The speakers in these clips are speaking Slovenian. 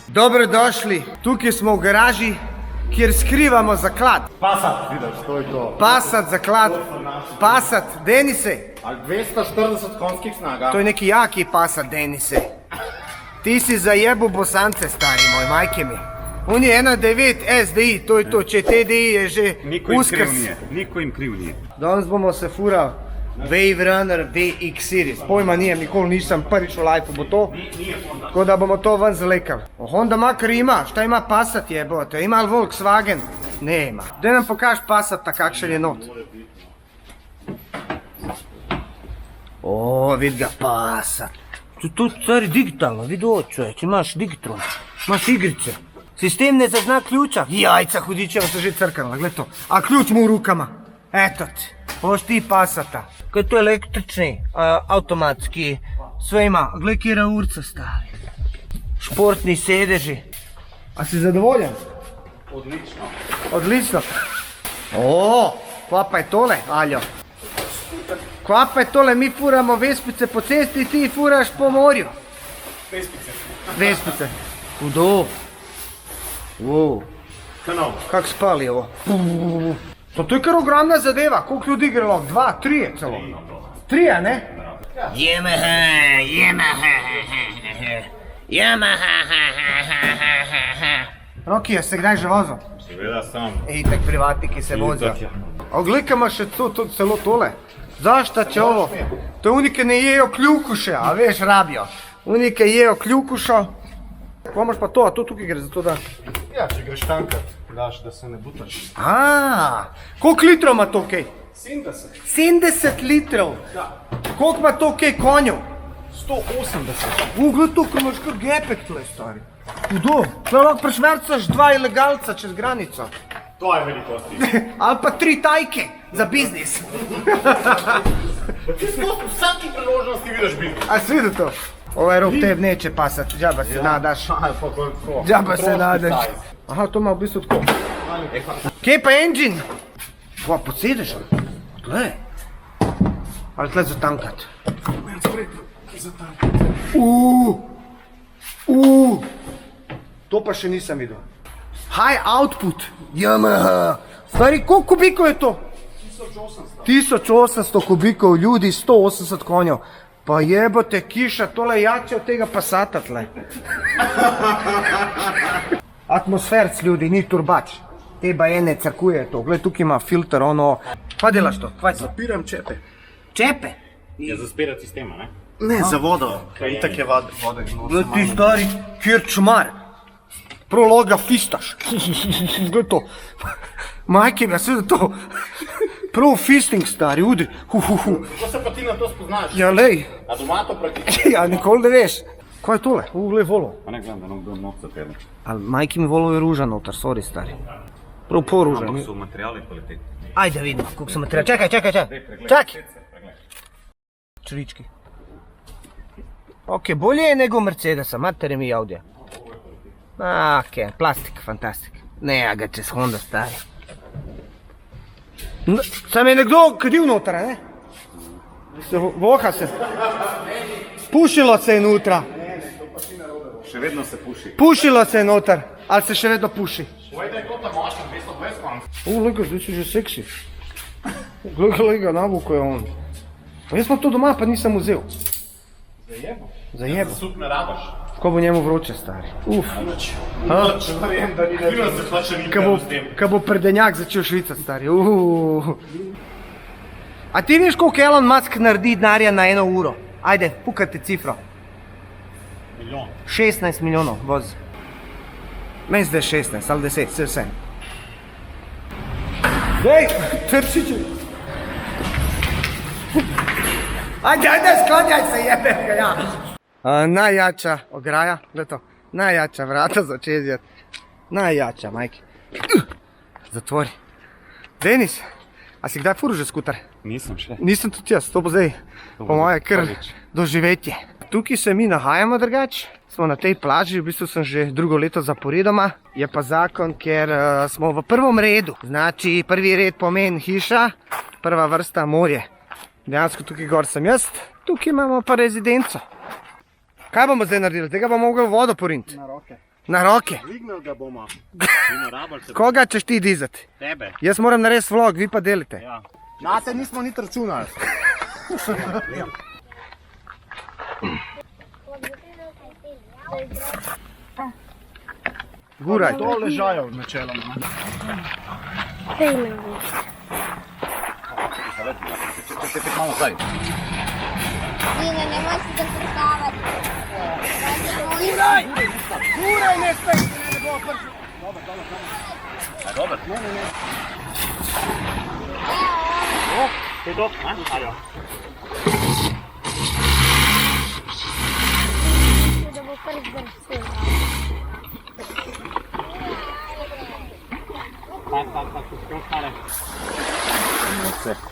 Dobrodošli, tukaj smo v garaži, kjer skrivamo zaklad. Passat, vidiš, to je to. Passat, zaklad, Passat, Denise. Ali 240 konjskih snaga. To je neki jaki Passat, Denise. Ti si zajebu bosance, stari moj, majke mi. On je 1.9 SDI, to je to, če TDI je že uskrs. Niko jim kriv nije. Danes bomo se furali Wave Runner VX Series. Pojma nijem, nikoli nisem, prvič v lifeu bo to. Tako da bomo to ven zalekali. Honda makar ima, šta ima Passat jebote, ima li Volkswagen? Ne ima. Daj nam pokaž Passata kakšen je not. O, vidi ga Passat. Tu stari digitalno, vidi ovo čovječ, imaš digitron, imaš igrice. Sistem ne zazna ključa. Jajca hudičeva se že crkala, gled to. A ključ mu u rukama. Eto ti, boš ti Passata. Kaj to je električni, automatski, sve ima. Gled kjera urca stari. Športni sedeži. A si zadovoljan? Odlično. Odlično. O, kva pa je tole, Aljo? Kva pa je tole, mi furamo vespice po cesti, ti furaš po morju. Vespice. Vespice. Udo. Wow. Kanal. Kak spali ovo? Pa to je kar ogromna zadeva, koliko ljudi gre lahko? 2, 3 celo. 3, a ne? Roki, jaz se kdaj že vozil? Seveda sam. Itak privatniki se vozijo. A glej, kaj ima še celo tole. Zašta će ovo? To je unike ne jejo kljukuše, a veš, rabijo. Unike jejo kljukušo. Ko imaš pa to, a to tukaj gre za to da? Ja, če greš tankat, daš da se ne butaš. Koliko litrov ima to kaj? 70. 70 litrov? Da. Koliko ima to kaj konjev? 180. Gled to, ko imaš kar gepek tle, stari. Udo, tle lahko prešvercaš 2 ilegalca čez granico. To je velikosti. Ali pa 3 tajke za biznis. Ti skozi vsaki priložnosti vidiš biti. A si vidio to? Ovaj rok tebi neće pasat, džaba se nadaš. Džaba se nadaš. Aha, to ima v bistvu tako. Kje pa engine? Kva, pod sedežem? Gle. Ali tle za tankat? To pa še nisem videl. High output, Yamaha. Stari, koliko kubikov je to? 1800 kubikov, ljudi, 180 konjev. Pa jebote kiša, tole je jače od tega Passata tle. Atmosferc ljudi, ni turbač. Te bajene crkuje to, gled tukaj ima filter, ono. Kva delaš to? Zapiram čepe. Čepe? Je za spirat sistema, ne? Ne, za vodo. Itak je voda. Gled ti stari, kjer čumar. Prologa fistaš. Gled to. Majke mi, ja sve da to. Prav fisting stari, udri. Kako se pa ti na to spoznaš? Ja lej. A doma to praktično? Ja nikoli ne veš. Kaj je tole? Gled volo. Pa ne gledam da nam novca tebe. Ali majke mi volo je ružan notar, sorry stari. Prav poružan. Ampak su materijali kvalitetni. Ajde vidimo koliko su materijali. Čekaj. Črički. Ok, bolje je nego Mercedesa, matere mi Audija. Ok, plastik, fantastik. Ne, aga čez Honda stari. Sam je nekdo kadil notra, ne? Voha se. Pušilo se je nutra. Še vedno se puši. Pušilo se je notar, ali se še vedno puši. Povej da je to ta mašta 220 konj. Lega, zdaj si že seksi. Lega, navuko je on. Pa jaz smo to doma, pa nisem vzel. Zajebo. Sup ne rabaš. Ko bo njemu vroče, stari. Če verjem, da ni nekaj se hlače ni s tem. Ko bo prdenjak začel švicat, stari. A ti veš, koliko Elon Musk naredi denarja na 1 uro? Ajde, pukajte cifro. Milijon. 16 milijonov voz. Meni zdaj 16, ali 10, vse. Dej, trčiči. Ajde, sklanjaj se, jebe ga, ja. Najjača ograja, gled to. Najjača vrata za čezjet. Najjača, majke. Zatvori. Denis, a si kdaj furil že skuter? Nisem še. Nisem tudi jaz, to bo zdaj po moje kar doživetje. Tukaj se mi nahajamo drugač, smo na tej plaži, v bistvu sem že drugo leto zaporedoma. Je pa zakon, ker smo v prvom redu. Znači, prvi red pomeni hiša, prva vrsta morje. Dejansko tukaj gor sem jaz, tukaj imamo pa rezidenco. Kaj bomo zdaj naredili? Tega bomo mogli vodo poriniti. Na roke. Na roke? Dvignil ga bomo. Koga ćeš ti dizati? Tebe. Jaz moram narediti vlog, vi pa delite. Ja. Na te nismo niti računali. Guraj. To ležajo načeloma. Če ti malo zdaj. Dine, nemoj se zaprtavati. Guraj, ne spet, ne bo pršlo. Dobar. Je to? Ajo. Da bo prvi završil.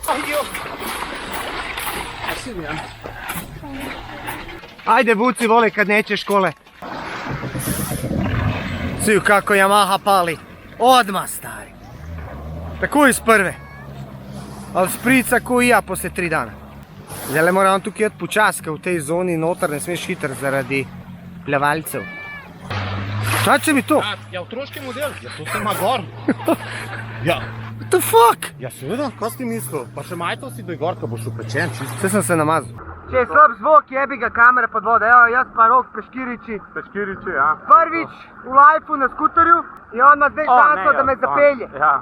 Tak, još stane. Ajde, vuci vole kad neće škole. Siju kako Yamaha pali. Odmah, stari. Tako iz prve. Ali sprica ko i ja posle 3 dana. Zdaj le moram tukaj jeti počaska v tej zoni noter, ne smeš hitro zaradi plavalcev. Šta će mi to? Ja, otroški model, ja to se ima gor. Ja. What the fuck? Ja seveda, kaj si ti mislil? Pa še majto si do gor, ko boš upečen čisto. Vse sem se namazal. Če je slab zvok, jebi ga kamere pod vode. Evo, jaz pa Rok Peškiriči. Peškiriči, ja. Prvič v lajfu na skuterju in on ima zdaj šanso, da me zapelje. Ja.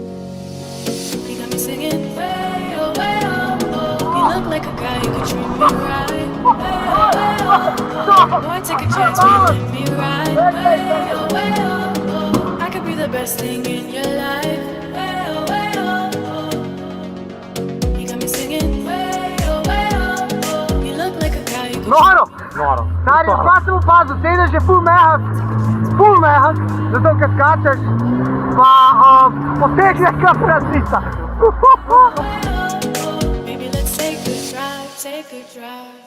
You got me singing way oh, way oh, oh. You look like a guy who could treat me right. Way oh, way oh, oh. Boy, take a chance, will you let me ride? Way oh, way oh, oh. I could be the best thing in your life. Way oh, way oh, oh. You got me singing way oh, way oh, oh. You look like a guy who could Noro! Noro. Stari, pa sem opazil, sedež je ful mehak, zato kad skačeš, pa potegne ka prazica. Maybe let's take a drive, take a drive.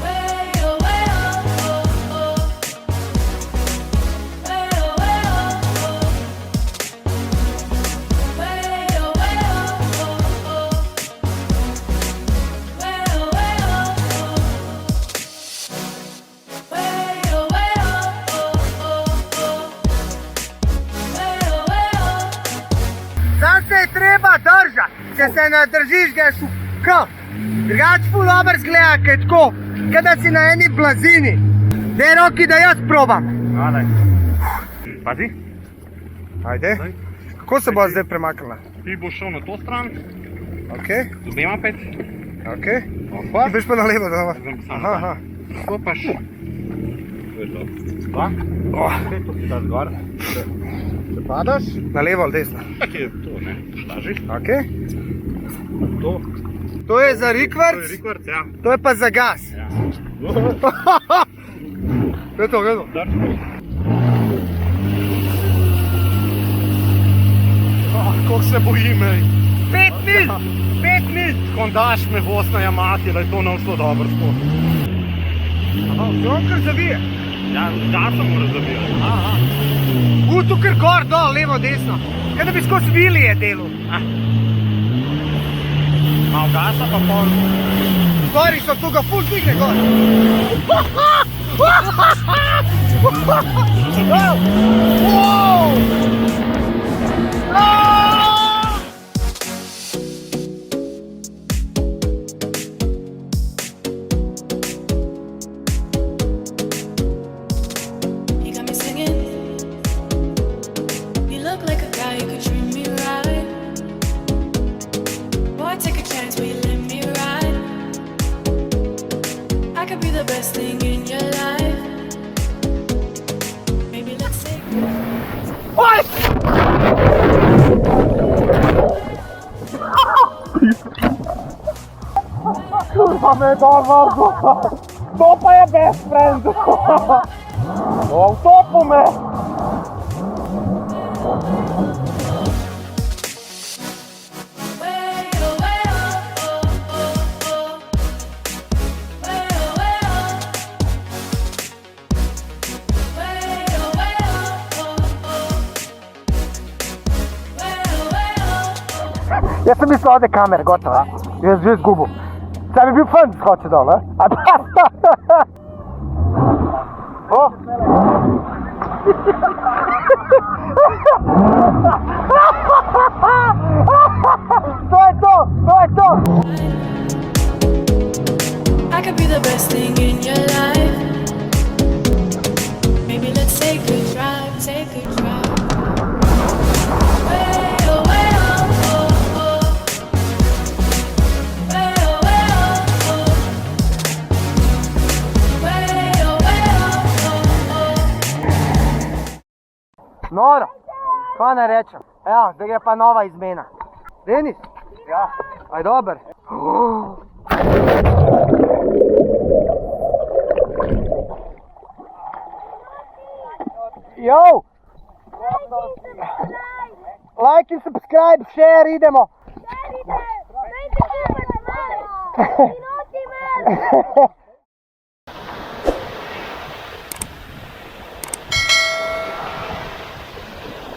Way oh, way oh, oh, oh. Way oh, way oh, oh. Way oh, way oh, oh, oh. Way oh, way oh, oh. Way oh, way oh, oh, oh. Way oh, way oh. Sam se je treba držati, če se ne držiš, greš v kamp. Drugač ful dober zgleda, kaj je tako, kada si na eni blazini. Dej Roki, da jaz probam. Daj. Pazi. Ajde. Kako se bo zdaj premaknila? Ti boš šel na to stran, Ok, z dvema pet. ok. Opa. Ti boš pa na levo, da Aha, aha. Stopaš. To je to. Dva. Spet to si daš gor. Če padaš, Na levo ali desno. tak je to, ne, šlažiš. Ok. To. To je za To je rikverc, rikverc, ja. to je pa za gas. Ja. Gledo, gledo. Kako se bojim, ej. 5 mil! 5 mil! Kondaš me voz na Yamahi, da je to nam šlo dobro spod. Aha, on kar zavije. Ja, gasom mora zavijati. Tu kar gor, dol, levo, desno. Kaj da bi skozi vilije delal. Malo gasa pa pol. Gori so, tu ga ful dvigne gor. Wow! You got me singing. You look like a guy who could treat me right. Boy, take a chance, will you let me ride? I could be the best thing in your life. Maybe let's take Kurwa me dol vrgo. To pa je best friend. Utopu me. way oh, way oh, oh, oh, oh. Ja sam mislio ode kamera, gotova. Ja sam izgubu. Sad bi bio fan skoče dole, a? O! To je to! To je to! I could be the best thing in your life. Maybe let's take a drive, take a drive. Way oh, way oh, oh, oh. Way oh, way oh, oh. Way oh, way oh, oh. Noro, kaj naj rečem? Evo, zdaj gre pa nova izmena. Denis? Ja. Aj dober. Yo! Like and subscribe, share, idemo! Dajte, super, malo! Minoti,